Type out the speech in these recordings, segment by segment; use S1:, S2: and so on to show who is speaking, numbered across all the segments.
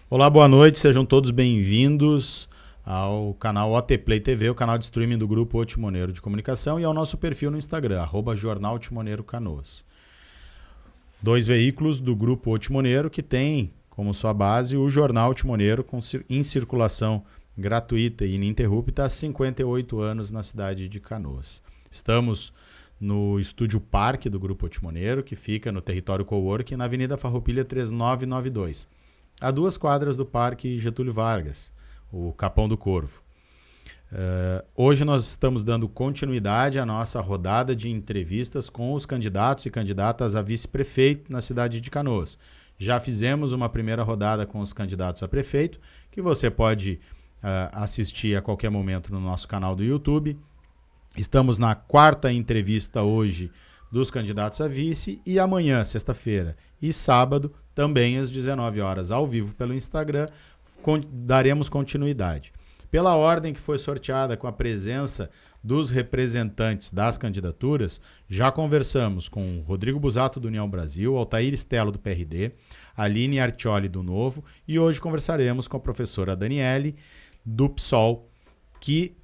S1: Olá, boa noite, sejam todos bem-vindos ao canal OT Play TV, o canal de streaming do Grupo O Timoneiro de Comunicação, e ao nosso perfil no Instagram, @Jornal Timoneiro Canoas. Dois veículos do Grupo O Timoneiro que tem como sua base o Jornal Timoneiro em circulação gratuita e ininterrupta há 58 anos na cidade de Canoas. Estamos no Estúdio Parque do Grupo O Timoneiro, que fica no território Coworking, na Avenida Farroupilha 3992. A 2 quadras do Parque Getúlio Vargas, o Capão do Corvo. Hoje nós estamos dando continuidade à nossa rodada de entrevistas com os candidatos e candidatas a vice-prefeito na cidade de Canoas. Já fizemos uma primeira rodada com os candidatos a prefeito, que você pode assistir a qualquer momento no nosso canal do YouTube. Estamos na 4ª entrevista hoje dos candidatos a vice e amanhã, sexta-feira e sábado, também às 19 horas, ao vivo pelo Instagram, daremos continuidade. Pela ordem que foi sorteada com a presença dos representantes das candidaturas, já conversamos com Rodrigo Busato, do União Brasil, Altair Stelo, do PRD, Aline Artioli, do Novo, e hoje conversaremos com a professora Daniele, do PSOL, que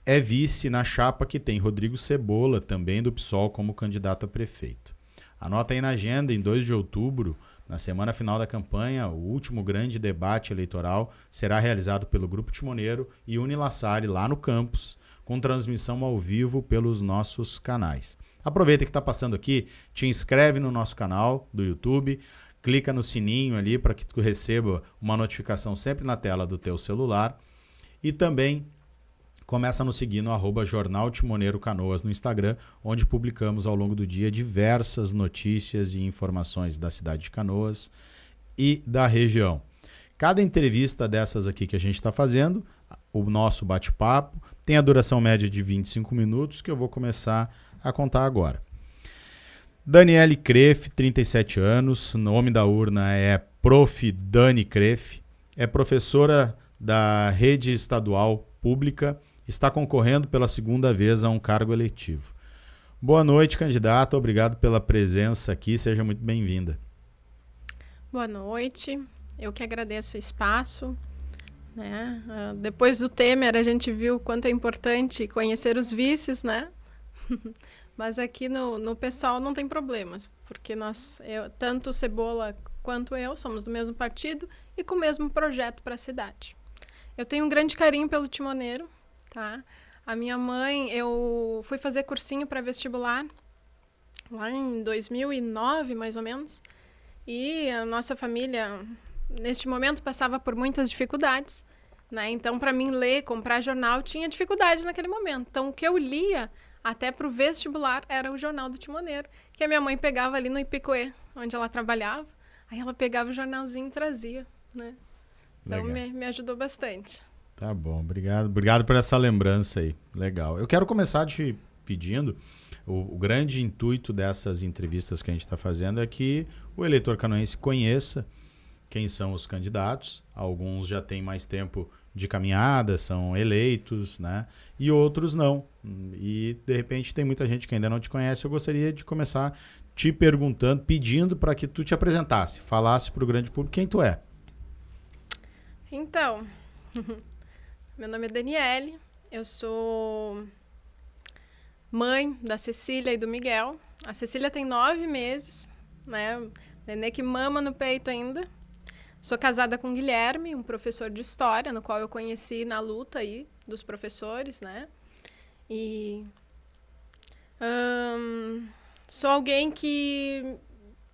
S1: é vice na chapa que tem Rodrigo Cebola, também do PSOL, como candidato a prefeito. Anota aí na agenda, em 2 de outubro, na semana final da campanha, o último grande debate eleitoral será realizado pelo Grupo Timoneiro e Unilassare lá no campus, com transmissão ao vivo pelos nossos canais. Aproveita que está passando aqui, te inscreve no nosso canal do YouTube, clica no sininho ali para que tu receba uma notificação sempre na tela do teu celular e também começa a nos seguir no @Jornal Timoneiro Canoas no Instagram, onde publicamos ao longo do dia diversas notícias e informações da cidade de Canoas e da região. Cada entrevista dessas aqui que a gente está fazendo, o nosso bate-papo, tem a duração média de 25 minutos, que eu vou começar a contar agora. Daniele Kreff, 37 anos, nome da urna é Prof. Dani Kreff, é professora da rede estadual pública, está concorrendo pela 2ª vez a um cargo eletivo. Boa noite, candidata. Obrigado pela presença aqui. Seja muito bem-vinda.
S2: Boa noite. Eu que agradeço o espaço. Né? Depois do Temer, a gente viu o quanto é importante conhecer os vices, né? Mas aqui no pessoal não tem problemas, porque tanto o Cebola quanto eu somos do mesmo partido e com o mesmo projeto para a cidade. Eu tenho um grande carinho pelo Timoneiro. Tá? A minha mãe, eu fui fazer cursinho para vestibular lá em 2009, mais ou menos, e a nossa família, neste momento, passava por muitas dificuldades, né? Então, para mim ler, comprar jornal, tinha dificuldade naquele momento. Então, o que eu lia, até para o vestibular, era o Jornal do Timoneiro, que a minha mãe pegava ali no Ipicoê, onde ela trabalhava, aí ela pegava o jornalzinho e trazia, né? Então, me ajudou bastante.
S1: Tá bom, obrigado por essa lembrança aí, legal. Eu quero começar te pedindo, o grande intuito dessas entrevistas que a gente está fazendo é que o eleitor canoense conheça quem são os candidatos, alguns já têm mais tempo de caminhada, são eleitos, né? E outros não, e de repente tem muita gente que ainda não te conhece. Eu gostaria de começar te perguntando, pedindo para que tu te apresentasse, falasse para o grande público quem tu é.
S2: Então... Meu nome é Daniele, eu sou mãe da Cecília e do Miguel. A Cecília tem 9 meses, né? Nenê que mama no peito ainda. Sou casada com o Guilherme, um professor de história, no qual eu conheci na luta aí dos professores, né? E sou alguém que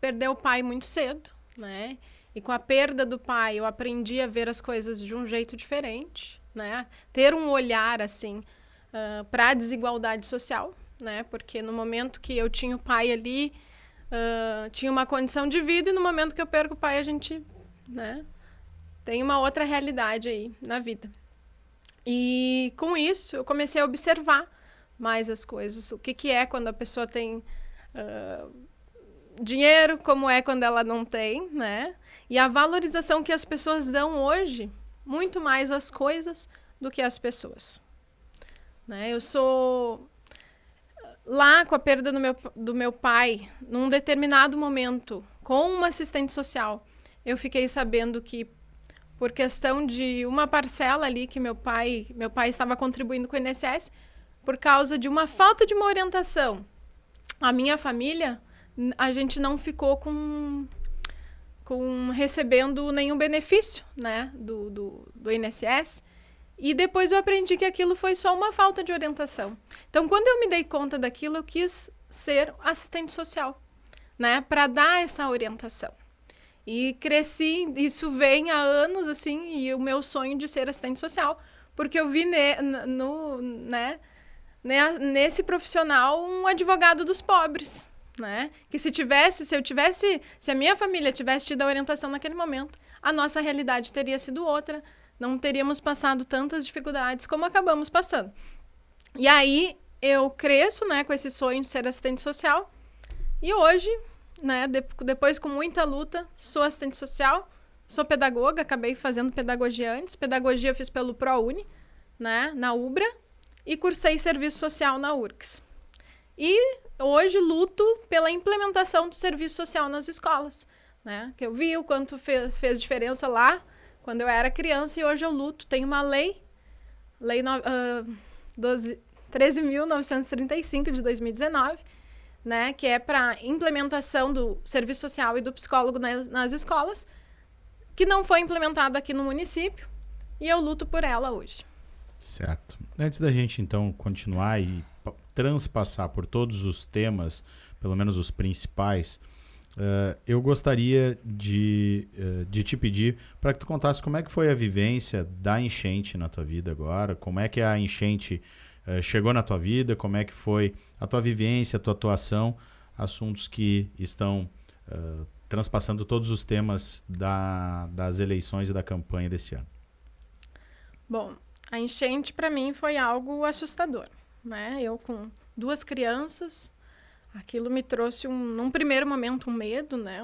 S2: perdeu o pai muito cedo, né? E com a perda do pai, eu aprendi a ver as coisas de um jeito diferente, né? Ter um olhar, assim, para a desigualdade social, né? Porque no momento que eu tinha o pai ali, tinha uma condição de vida, e no momento que eu perco o pai, a gente, né, tem uma outra realidade aí na vida. E com isso, eu comecei a observar mais as coisas. O que é quando a pessoa tem dinheiro, como é quando ela não tem, né? E a valorização que as pessoas dão hoje, muito mais às coisas do que às pessoas. Né? Eu sou... Lá, com a perda do meu pai, num determinado momento, com uma assistente social, eu fiquei sabendo que por questão de uma parcela ali que meu pai estava contribuindo com o INSS, por causa de uma falta de uma orientação. A minha família, a gente não ficou com recebendo nenhum benefício, né, do INSS. E depois eu aprendi que aquilo foi só uma falta de orientação. Então, quando eu me dei conta daquilo, eu quis ser assistente social, né, para dar essa orientação. E cresci, isso vem há anos, assim, e o meu sonho de ser assistente social, porque eu vi nesse profissional um advogado dos pobres, né? Que se a minha família tivesse tido a orientação naquele momento, a nossa realidade teria sido outra, não teríamos passado tantas dificuldades como acabamos passando. E aí eu cresço, né, com esse sonho de ser assistente social, e hoje, né, depois com muita luta, sou assistente social, sou pedagoga, acabei fazendo pedagogia antes, pedagogia eu fiz pelo ProUni, né, na UBRA, e cursei serviço social na URCS. E hoje luto pela implementação do serviço social nas escolas, né? Que eu vi o quanto fez diferença lá, quando eu era criança, e hoje eu luto. Tem uma lei 13.935 de 2019, né? Que é para implementação do serviço social e do psicólogo nas escolas, que não foi implementada aqui no município, e eu luto por ela hoje.
S1: Certo. Antes da gente, então, continuar e transpassar por todos os temas, pelo menos os principais, eu gostaria de te pedir para que tu contasse como é que foi a vivência da enchente na tua vida agora, como é que a enchente chegou na tua vida, como é que foi a tua vivência, a tua atuação, assuntos que estão transpassando todos os temas das eleições e da campanha desse ano.
S2: Bom, a enchente para mim foi algo assustador, né? Eu com 2 crianças, aquilo me trouxe num primeiro momento um medo, né?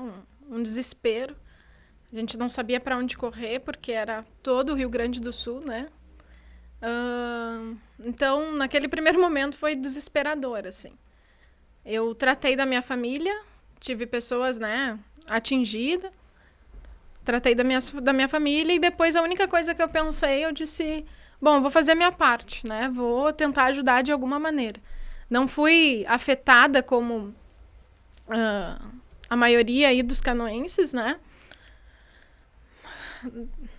S2: Um desespero. A gente não sabia para onde correr porque era todo o Rio Grande do Sul, né? Então, naquele primeiro momento foi desesperador, assim. Eu tratei da minha família, tive pessoas, né, atingidas, tratei da minha família, e depois a única coisa que eu pensei, eu disse, bom, vou fazer a minha parte, né? Vou tentar ajudar de alguma maneira. Não fui afetada como a maioria aí dos canoenses, né?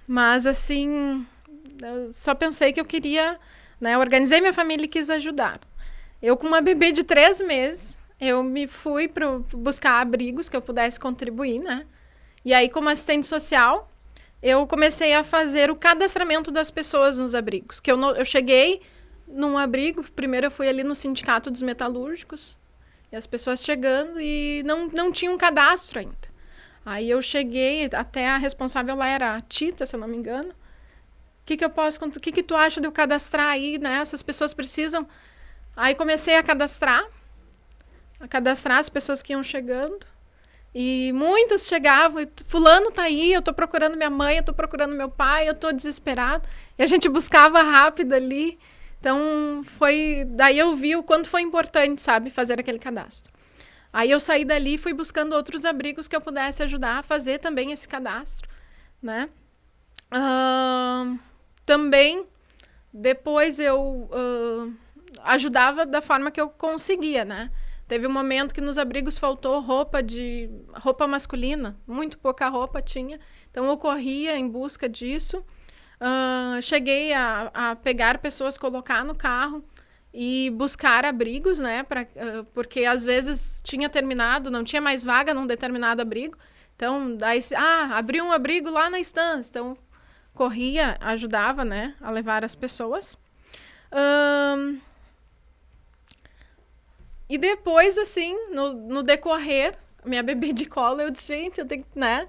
S2: Mas, assim, eu só pensei que eu queria, né? Organizei minha família e quis ajudar. Eu, com uma bebê de 3 meses, eu me fui para buscar abrigos que eu pudesse contribuir, né? E aí, como assistente social, eu comecei a fazer o cadastramento das pessoas nos abrigos. Que eu cheguei num abrigo, primeiro eu fui ali no Sindicato dos Metalúrgicos, e as pessoas chegando e não tinha um cadastro ainda. Aí eu cheguei, até a responsável lá era a Tita, se eu não me engano. O que tu acha de eu cadastrar aí, né? Essas pessoas precisam. Aí comecei a cadastrar as pessoas que iam chegando. E muitas chegavam, e fulano tá aí, eu tô procurando minha mãe, eu tô procurando meu pai, eu tô desesperado. E a gente buscava rápido ali. Então, daí eu vi o quanto foi importante, sabe, fazer aquele cadastro. Aí eu saí dali e fui buscando outros abrigos que eu pudesse ajudar a fazer também esse cadastro, né? Também, depois eu ajudava da forma que eu conseguia, né? Teve um momento que nos abrigos faltou roupa masculina, muito pouca roupa tinha, então eu corria em busca disso. Cheguei a pegar pessoas, colocar no carro e buscar abrigos, né? Porque às vezes tinha terminado, não tinha mais vaga num determinado abrigo. Então, daí, abriu um abrigo lá na estância. Então, corria, ajudava, né? A levar as pessoas. E depois, assim, no decorrer, minha bebê de colo, eu disse, gente, eu tenho que, né?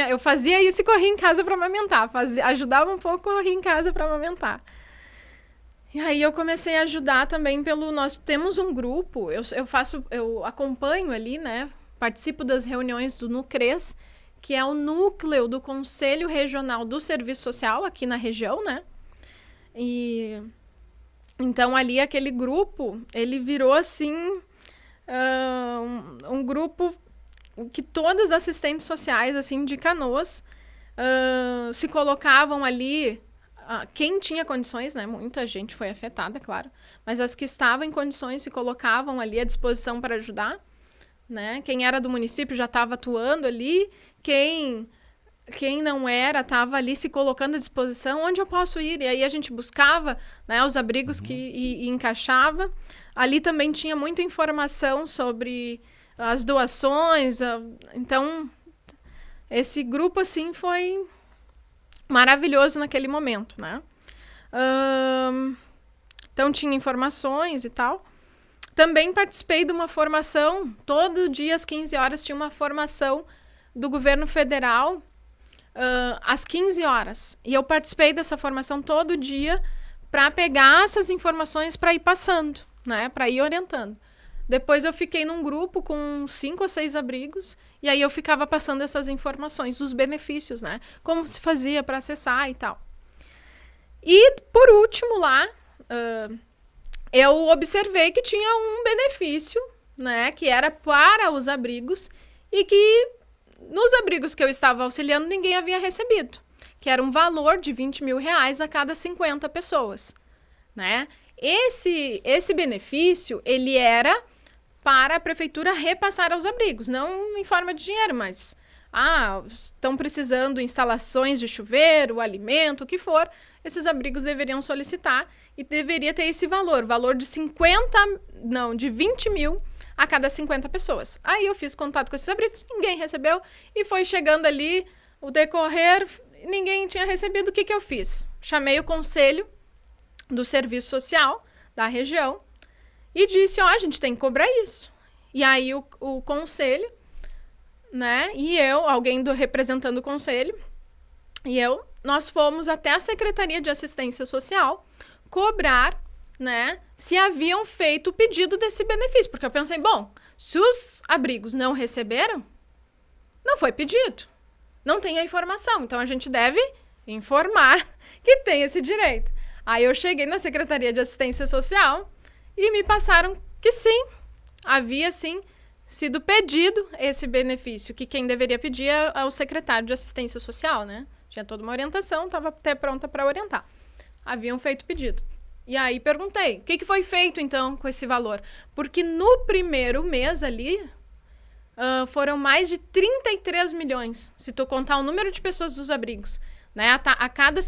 S2: Eu fazia isso e corria em casa para amamentar. Ajudava um pouco, corria em casa para amamentar. E aí eu comecei a ajudar também nós temos um grupo, eu acompanho ali, né? Participo das reuniões do NUCRES, que é o núcleo do Conselho Regional do Serviço Social aqui na região, né? E então ali aquele grupo, ele virou assim um grupo que todas as assistentes sociais assim de Canoas se colocavam ali, quem tinha condições, né? Muita gente foi afetada, claro, mas as que estavam em condições se colocavam ali à disposição para ajudar, né? Quem era do município já estava atuando ali, quem não era estava ali se colocando à disposição, onde eu posso ir? E aí a gente buscava, né, os abrigos e encaixava. Ali também tinha muita informação sobre as doações, então esse grupo assim foi maravilhoso naquele momento, né? Então tinha informações e tal. Também participei de uma formação, todo dia às 15 horas tinha uma formação do governo federal, às 15 horas. E eu participei dessa formação todo dia para pegar essas informações para ir passando, né? Para ir orientando. Depois eu fiquei num grupo com 5 ou 6 abrigos e aí eu ficava passando essas informações, os benefícios, né? Como se fazia para acessar e tal. E, por último, lá, eu observei que tinha um benefício, né? Que era para os abrigos e que nos abrigos que eu estava auxiliando ninguém havia recebido, que era um valor de R$20 mil a cada 50 pessoas, né? Esse benefício, ele era para a prefeitura repassar aos abrigos, não em forma de dinheiro, mas estão precisando de instalações de chuveiro, alimento, o que for, esses abrigos deveriam solicitar e deveria ter esse valor de de 20 mil a cada 50 pessoas. Aí eu fiz contato com esses abrigos, ninguém recebeu e foi chegando ali o decorrer, ninguém tinha recebido. O que eu fiz? Chamei o conselho do serviço social da região e disse, a gente tem que cobrar isso. E aí o conselho, né, e eu, alguém representando o conselho, e nós fomos até a Secretaria de Assistência Social cobrar, né, se haviam feito o pedido desse benefício. Porque eu pensei, se os abrigos não receberam, não foi pedido. Não tem a informação. Então, a gente deve informar que tem esse direito. Aí eu cheguei na Secretaria de Assistência Social e me passaram que sim, havia sim sido pedido esse benefício, que quem deveria pedir é o secretário de Assistência Social, né? Tinha toda uma orientação, estava até pronta para orientar. Haviam feito pedido. E aí perguntei, o que foi feito então com esse valor? Porque no primeiro mês ali, foram mais de 33 milhões, se tu contar o número de pessoas dos abrigos, né? A cada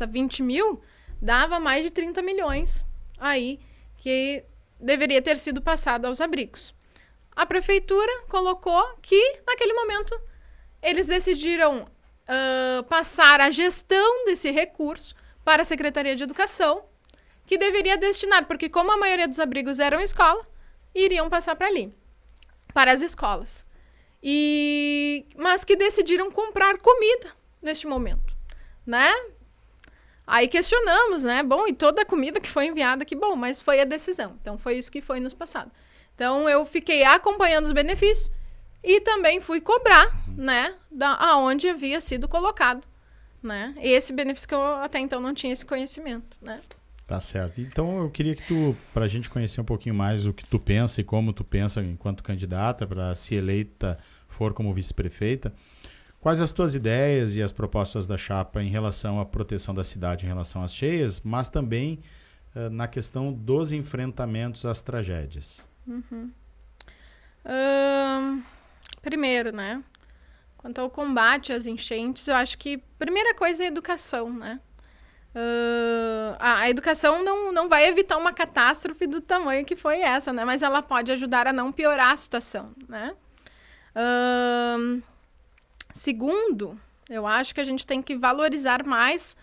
S2: 20 mil, dava mais de 30 milhões aí que deveria ter sido passado aos abrigos. A prefeitura colocou que, naquele momento, eles decidiram passar a gestão desse recurso para a Secretaria de Educação, que deveria destinar, porque como a maioria dos abrigos eram escola, iriam passar para ali, para as escolas. Mas que decidiram comprar comida neste momento, né? Aí questionamos, né? E toda a comida que foi enviada, mas foi a decisão. Então, foi isso que foi nos passado. Então, eu fiquei acompanhando os benefícios e também fui cobrar, né? Aonde havia sido colocado, né? Esse benefício que eu até então não tinha esse conhecimento, né?
S1: Tá certo. Então, eu queria que para a gente conhecer um pouquinho mais o que tu pensa e como tu pensa enquanto candidata para se eleita for como vice-prefeita, quais as tuas ideias e as propostas da chapa em relação à proteção da cidade em relação às cheias, mas também na questão dos enfrentamentos às tragédias?
S2: Primeiro, né? Quanto ao combate às enchentes, eu acho que a primeira coisa é a educação, né? A educação não vai evitar uma catástrofe do tamanho que foi essa, né? Mas ela pode ajudar a não piorar a situação, né? Segundo, eu acho que a gente tem que valorizar mais,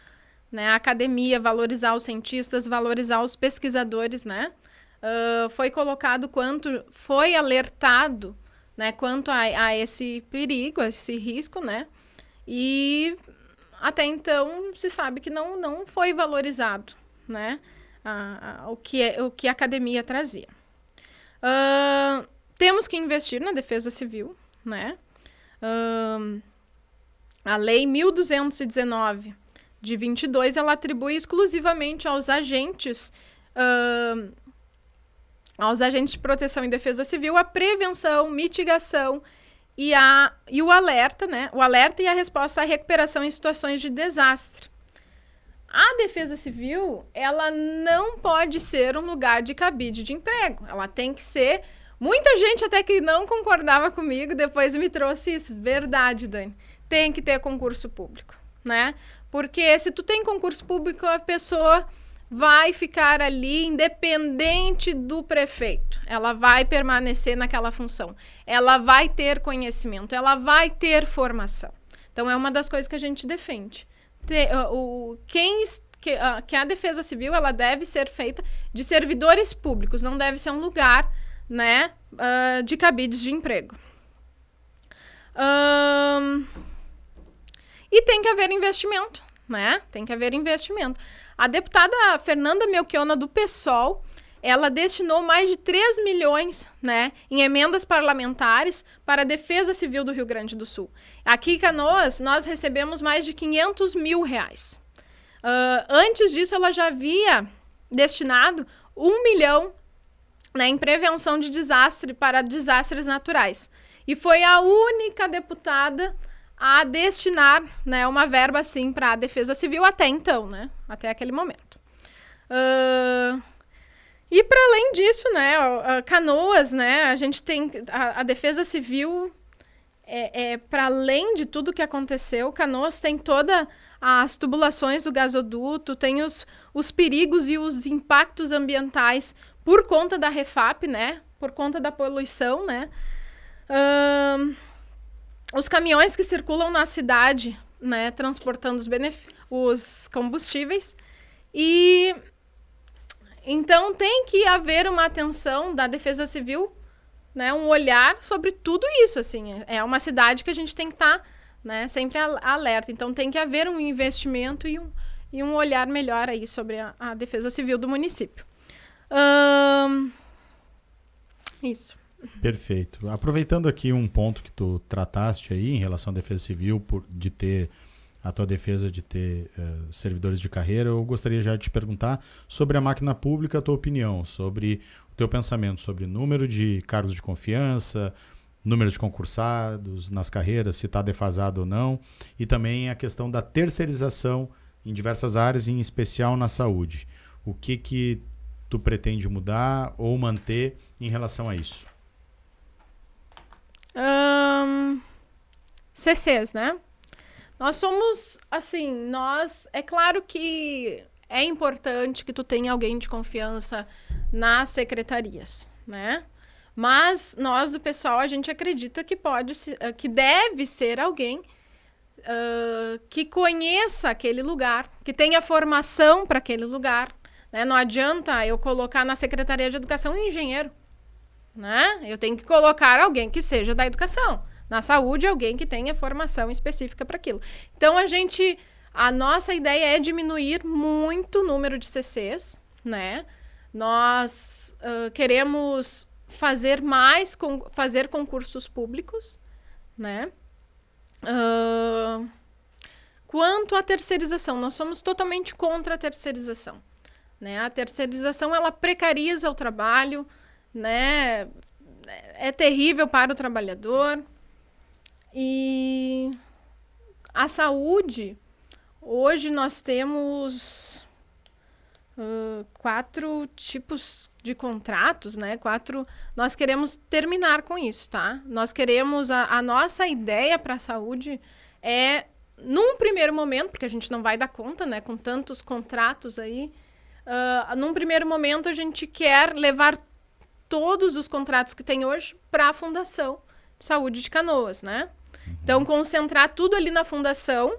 S2: né, a academia, valorizar os cientistas, valorizar os pesquisadores, né? Foi colocado foi alertado, né, quanto a esse perigo, a esse risco, né? E até então se sabe que não foi valorizado, né, o que a academia trazia. Temos que investir na defesa civil, né? A Lei 1.219 de 22, ela atribui exclusivamente aos agentes de proteção e defesa civil a prevenção, mitigação e o alerta, né? O alerta e a resposta à recuperação em situações de desastre. A Defesa Civil, ela não pode ser um lugar de cabide de emprego. Ela tem que ser... Muita gente até que não concordava comigo, depois me trouxe isso. Verdade, Dani. Tem que ter concurso público, né? Porque se tu tem concurso público, a pessoa vai ficar ali independente do prefeito. Ela vai permanecer naquela função. Ela vai ter conhecimento, ela vai ter formação. Então, é uma das coisas que a gente defende. Que a Defesa Civil, ela deve ser feita de servidores públicos, não deve ser um lugar, né, de cabides de emprego. E tem que haver investimento, né? Tem que haver investimento. A deputada Fernanda Melchiona, do PSOL, ela destinou mais de 3 milhões, né, em emendas parlamentares para a Defesa Civil do Rio Grande do Sul. Aqui em Canoas, nós recebemos mais de 500 mil reais. Antes disso, ela já havia destinado 1 milhão, né, em prevenção de desastre para desastres naturais. E foi a única deputada a destinar, né, uma verba assim para a Defesa Civil até então, né, até aquele momento. E para além disso, né, Canoas, né, a gente tem a Defesa Civil para além de tudo que aconteceu, Canoas tem todas as tubulações do gasoduto, tem os perigos e os impactos ambientais por conta da Refap, né, por conta da poluição, né. Os caminhões que circulam na cidade, né, transportando os combustíveis. E então tem que haver uma atenção da Defesa Civil, né, um olhar sobre tudo isso, assim. É uma cidade que a gente tem que estar, né, sempre alerta. Então tem que haver um investimento e um olhar melhor aí sobre a Defesa Civil do município. Isso.
S1: Perfeito. Aproveitando aqui um ponto que tu trataste aí em relação à Defesa Civil, de ter a tua defesa de ter servidores de carreira, eu gostaria já de te perguntar sobre a máquina pública, a tua opinião, sobre o teu pensamento sobre número de cargos de confiança, número de concursados nas carreiras, se está defasado ou não, e também a questão da terceirização em diversas áreas, em especial na saúde. O que tu pretende mudar ou manter em relação a isso?
S2: CCs, né? Nós somos, assim, é claro que é importante que tu tenha alguém de confiança nas secretarias, né? Mas nós do pessoal, a gente acredita que deve ser alguém que conheça aquele lugar, que tenha formação para aquele lugar, né? Não adianta eu colocar na Secretaria de Educação um engenheiro, né? Eu tenho que colocar alguém que seja da educação. Na saúde, alguém que tenha formação específica para aquilo. Então, a nossa ideia é diminuir muito o número de CCs, né? Nós queremos fazer fazer concursos públicos, né? Quanto à terceirização, nós somos totalmente contra a terceirização, né? A terceirização, ela precariza o trabalho, né? É terrível para o trabalhador. E a saúde, hoje nós temos 4 tipos de contratos, né? Nós queremos terminar com isso, tá? Nós queremos, a nossa ideia para a saúde é, num primeiro momento, porque a gente não vai dar conta, né? Com tantos contratos aí, num primeiro momento a gente quer levar todos os contratos que tem hoje para a Fundação de Saúde de Canoas, né? Então, concentrar tudo ali na fundação,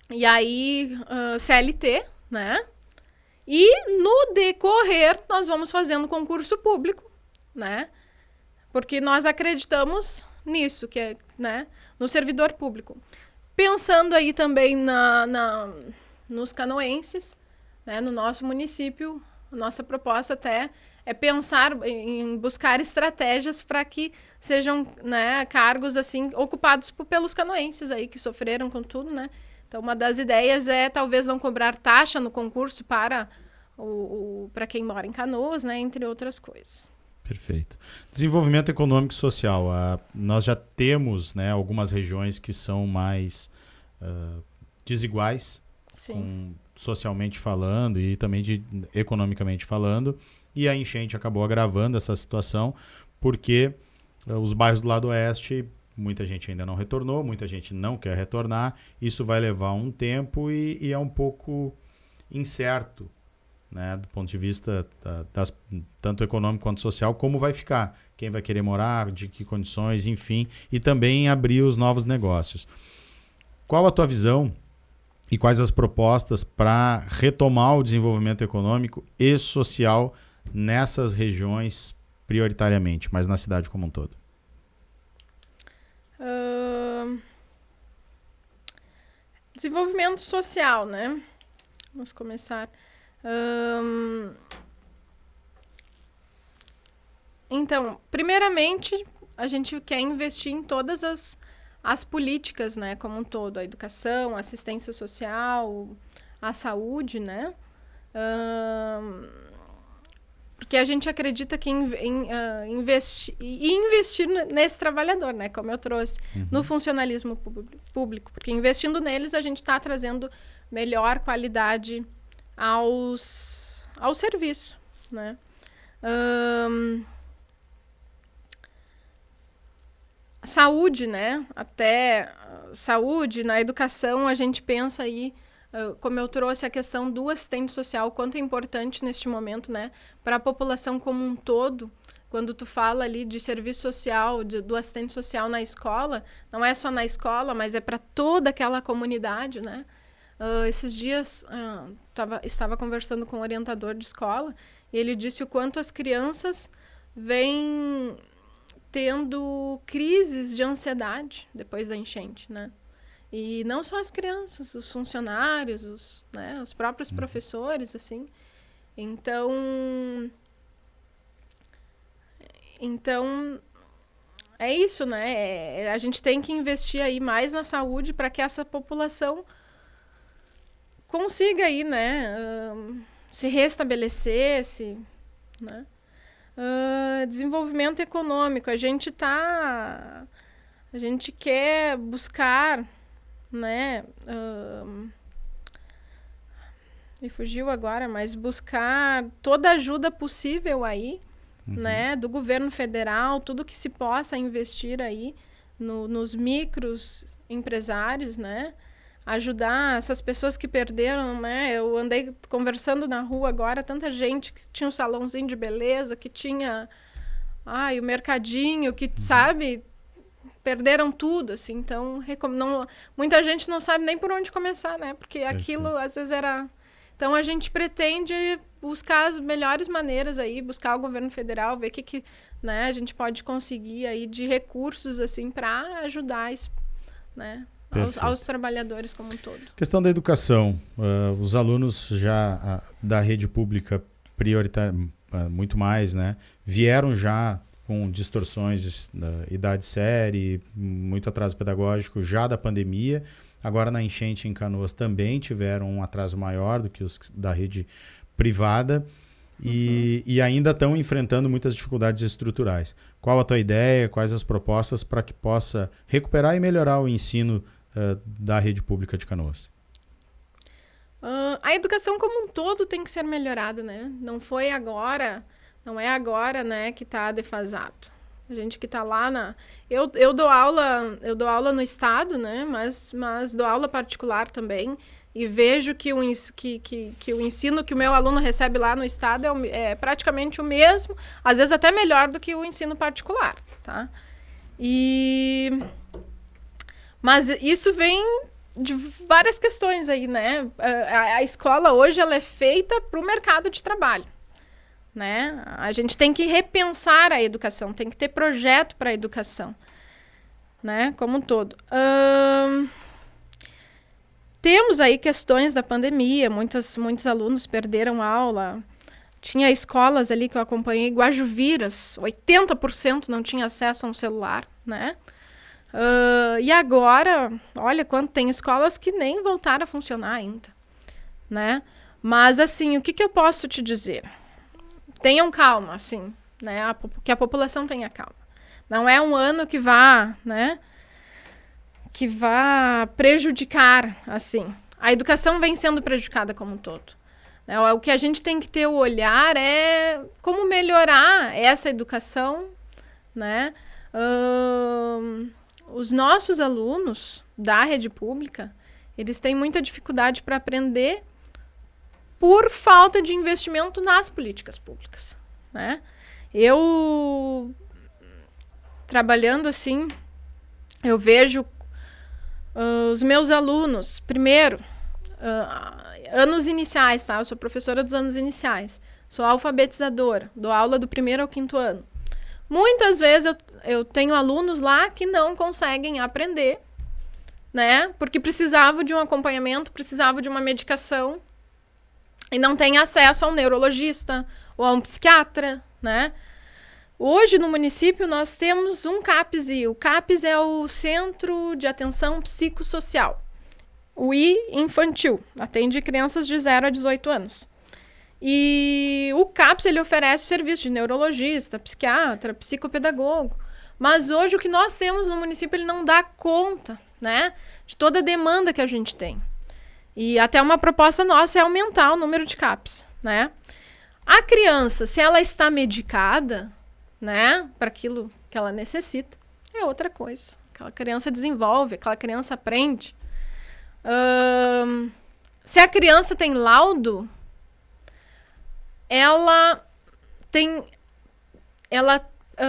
S2: e aí CLT, né? E no decorrer, nós vamos fazendo concurso público, né? Porque nós acreditamos nisso, que é, né, no servidor público. Pensando aí também nos canoenses, né, no nosso município, a nossa proposta até é pensar em buscar estratégias para que sejam, né, cargos assim ocupados pelos canoenses aí que sofreram com tudo, né? Então, uma das ideias é talvez não cobrar taxa no concurso para quem mora em Canoas, né, entre outras coisas.
S1: Perfeito. Desenvolvimento econômico e social. Nós já temos, né, algumas regiões que são mais desiguais, socialmente falando e também economicamente falando, e a enchente acabou agravando essa situação, porque os bairros do lado oeste, muita gente ainda não retornou, muita gente não quer retornar, isso vai levar um tempo e é um pouco incerto, né, do ponto de vista tanto econômico quanto social, como vai ficar, quem vai querer morar, de que condições, enfim, e também abrir os novos negócios. Qual a tua visão e quais as propostas para retomar o desenvolvimento econômico e social nessas regiões prioritariamente, mas na cidade como um todo?
S2: Desenvolvimento social, né? Vamos começar. Então, primeiramente, a gente quer investir em todas as políticas, né, como um todo, a educação, a assistência social, a saúde, né? Porque a gente acredita que investir nesse trabalhador, né, como eu trouxe, no funcionalismo público, porque investindo neles a gente está trazendo melhor qualidade ao serviço, né? Saúde, né? Até saúde, na educação, a gente pensa aí, como eu trouxe a questão do assistente social, quanto é importante neste momento, né? Para a população como um todo, quando tu fala ali de serviço social, do assistente social na escola, não é só na escola, mas é para toda aquela comunidade, né? Esses dias estava conversando com um orientador de escola e ele disse o quanto as crianças vêm tendo crises de ansiedade depois da enchente, né? E não só as crianças, os funcionários, os próprios professores, assim. Então, é isso, né? A gente tem que investir aí mais na saúde para que essa população consiga aí, né, se restabelecer, né? Desenvolvimento econômico, a gente quer buscar, né, me fugiu agora, mas buscar toda a ajuda possível aí, né, do governo federal, tudo que se possa investir aí nos micros empresários, né, ajudar essas pessoas que perderam, né? Eu andei conversando na rua agora, tanta gente que tinha um salãozinho de beleza, que tinha o mercadinho, que, sabe, perderam tudo, assim. Então, muita gente não sabe nem por onde começar, né? Porque aquilo, às vezes, era... Então, a gente pretende buscar as melhores maneiras aí, buscar o governo federal, ver o que né, a gente pode conseguir aí de recursos, assim, para ajudar, né? Aos trabalhadores como um todo.
S1: Questão da educação. Os alunos já da rede pública prioritária, muito mais, né? Vieram já com distorções da idade série, muito atraso pedagógico já da pandemia. Agora na enchente em Canoas também tiveram um atraso maior do que os da rede privada. E ainda estão enfrentando muitas dificuldades estruturais. Qual a tua ideia? Quais as propostas para que possa recuperar e melhorar o ensino da rede pública de Canoas?
S2: A educação como um todo tem que ser melhorada, né? Não é agora, né, que está defasado. A gente que está lá eu dou aula no estado, né? Mas dou aula particular também. E vejo que o ensino que o meu aluno recebe lá no estado é praticamente o mesmo, às vezes até melhor do que o ensino particular, tá? Mas isso vem de várias questões aí, né? A escola hoje ela é feita para o mercado de trabalho, né? A gente tem que repensar a educação, tem que ter projeto para a educação, né? Como um todo. Temos aí questões da pandemia, muitos alunos perderam aula. Tinha escolas ali que eu acompanhei, Guajuviras, 80% não tinha acesso a um celular, né? E agora, olha quanto tem escolas que nem voltaram a funcionar ainda, né? Mas, assim, o que eu posso te dizer? Tenham calma, assim, né? Que a população tenha calma. Não é um ano que vá, né, que vá prejudicar, assim. A educação vem sendo prejudicada como um todo. O que a gente tem que ter o olhar é como melhorar essa educação, né? Os nossos alunos da rede pública, eles têm muita dificuldade para aprender por falta de investimento nas políticas públicas, né? Eu, trabalhando assim, eu vejo os meus alunos, primeiro, anos iniciais, tá? Eu sou professora dos anos iniciais, sou alfabetizadora, dou aula do 1º ao 5º ano. Muitas vezes eu tenho alunos lá que não conseguem aprender, né? Porque precisavam de um acompanhamento, precisavam de uma medicação e não têm acesso a um neurologista ou a um psiquiatra, né? Hoje, no município, nós temos um CAPS. O CAPS é o Centro de Atenção Psicossocial. O I infantil, atende crianças de 0 a 18 anos. E o CAPS, ele oferece o serviço de neurologista, psiquiatra, psicopedagogo. Mas hoje o que nós temos no município, ele não dá conta, né, de toda a demanda que a gente tem. E até uma proposta nossa é aumentar o número de CAPS, né? A criança, se ela está medicada, né, para aquilo que ela necessita, é outra coisa. Aquela criança desenvolve, aquela criança aprende. Se a criança tem laudo,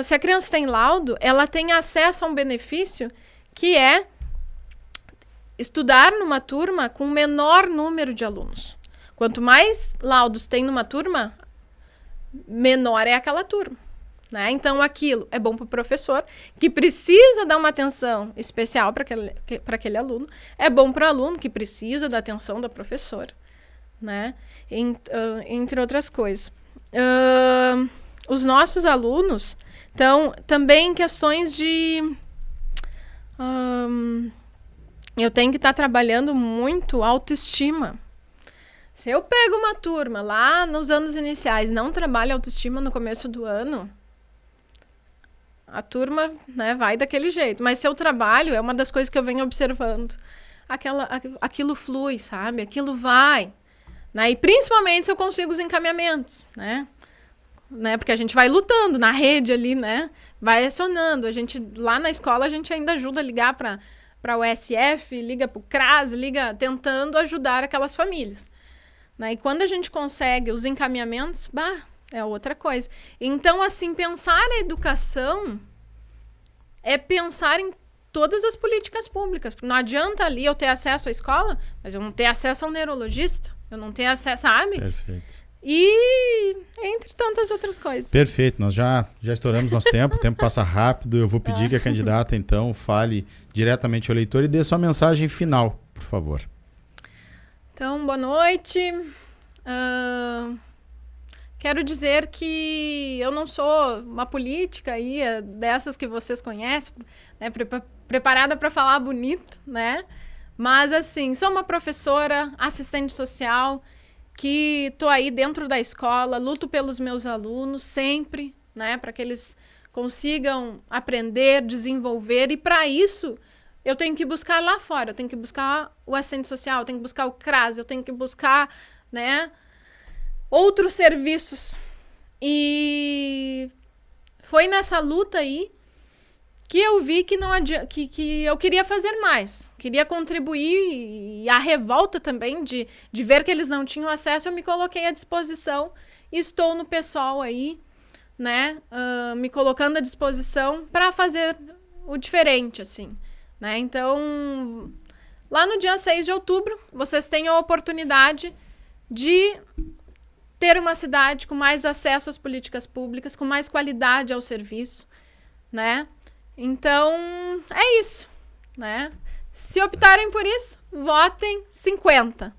S2: se a criança tem laudo, ela tem acesso a um benefício que é estudar numa turma com menor número de alunos. Quanto mais laudos tem numa turma, menor é aquela turma, né? Então, aquilo é bom para o professor, que precisa dar uma atenção especial para aquele aluno. É bom para o aluno, que precisa da atenção da professora, né? Entre outras coisas. Os nossos alunos, então, também questões de... eu tenho que estar trabalhando muito autoestima. Se eu pego uma turma lá nos anos iniciais, não trabalha autoestima no começo do ano, a turma, né, vai daquele jeito. Mas se eu trabalho, é uma das coisas que eu venho observando. Aquilo flui, sabe? Aquilo vai. Né? E principalmente se eu consigo os encaminhamentos, né? Porque a gente vai lutando na rede ali, né? Vai acionando. A gente, lá na escola, a gente ainda ajuda a ligar para o SF, liga para o CRAS, liga tentando ajudar aquelas famílias. Né? E quando a gente consegue os encaminhamentos, é outra coisa. Então, assim, pensar a educação é pensar em todas as políticas públicas. Porque não adianta ali eu ter acesso à escola, mas eu não ter acesso a um neurologista, eu não ter acesso, sabe?
S1: Perfeito.
S2: E entre tantas outras coisas.
S1: Perfeito. Nós já estouramos nosso tempo, o tempo passa rápido. Eu vou pedir que a candidata, então, fale diretamente ao eleitor e dê sua mensagem final, por favor.
S2: Então, boa noite. Quero dizer que eu não sou uma política aí, dessas que vocês conhecem, né, preparada para falar bonito, né? Mas, assim, sou uma professora, assistente social, que estou aí dentro da escola, luto pelos meus alunos sempre, né, para que eles consigam aprender, desenvolver, e para isso eu tenho que buscar lá fora, eu tenho que buscar o assistente social, eu tenho que buscar o CRAS, eu tenho que buscar, né, outros serviços. E foi nessa luta aí que eu vi que não que eu queria fazer mais, queria contribuir, e a revolta também de ver que eles não tinham acesso, eu me coloquei à disposição e estou no PSOL aí, né, me colocando à disposição para fazer o diferente, assim, né? Então, lá no dia 6 de outubro, vocês têm a oportunidade de ter uma cidade com mais acesso às políticas públicas, com mais qualidade ao serviço, né? Então, é isso, né? Se optarem por isso, votem 50,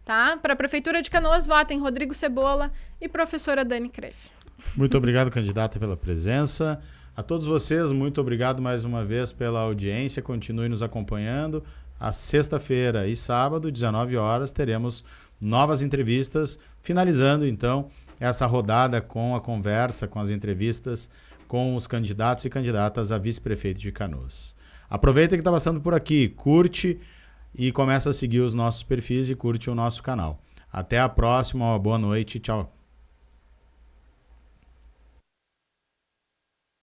S2: tá? Para a Prefeitura de Canoas, votem Rodrigo Cebola e professora Dani Kreff.
S1: Muito obrigado, candidata, pela presença. A todos vocês, muito obrigado mais uma vez pela audiência. Continue nos acompanhando. A sexta-feira e sábado, 19 horas, teremos novas entrevistas, finalizando, então, essa rodada com a conversa, com as entrevistas com os candidatos e candidatas a vice-prefeito de Canoas. Aproveita que está passando por aqui, curte e começa a seguir os nossos perfis e curte o nosso canal. Até a próxima, uma boa noite, tchau.